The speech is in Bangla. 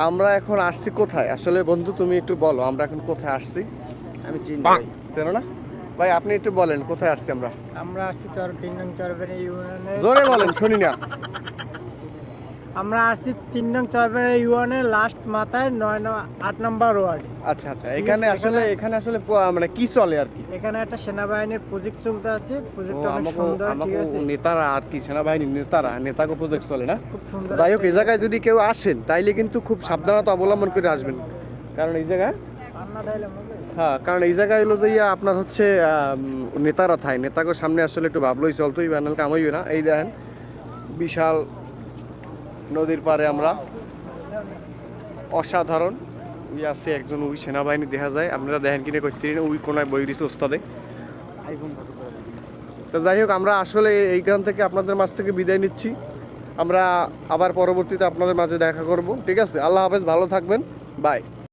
আমরা এখন আসছি কোথায় আসলে বন্ধু, তুমি একটু বলো আমরা এখন কোথায় আসছি? আমি চিনি ভাই। চেনো না ভাই? আপনি একটু বলেন কোথায় আসছি আমরা। আমরা আসছি 3 নং চরবেড়ি ইউনিয়নের। জোরে বলেন, শুনি না। আমরা আসছি 3 নং চরবেড়ি ইউনিয়নের লাস্ট মাথায় 8 নম্বর ওয়ার্ড। আচ্ছা আচ্ছা, ঠিক এখানে আছে, আসলে এখানে আসলে মানে কি চলে আর কি? এখানে একটা সেনাবাহিনীর প্রজেক্ট চলতে আছে। ও, প্রজেক্টটা অনেক আমাকে সুন্দর, ঠিক আমাকে আছে? নেতারা আর কি, সেনাবাহিনীর নেতাকে প্রজেক্ট চলে না? খুব সুন্দর। যাই হোক, এই একটা জায়গায় যদি কেউ আসেন তাইলে কিন্তু খুব সাবধানতা অবলম্বন করে আসবেন, কারণ এই জায়গায় পান্না দিলাম বুঝলি? হ্যাঁ, কারণ এই জায়গায় হলো যে আপনার হচ্ছে নেতারা থাই, নেতাকে সামনে আসলে একটু ভাবলই চলতো, এই ব্যানাল কামাইবে না। এই দেখেন বিশাল নদীর পাড়ে আমরা, অসাধারণ। ওই আছে একজন, ওই সেনাবাহিনী দেখা যায়, আপনারা দেখেন কিনে করতে না, ওই কোনায় বই দিছে ওস্তাদে। তো যাই হোক, আমরা আসলে এইখান থেকে আপনাদের মাঝ থেকে বিদায় নিচ্ছি। আমরা আবার পরবর্তীতে আপনাদের মাঝে দেখা করব, ঠিক আছে? আল্লাহ হাফেজ, ভালো থাকবেন, বাই।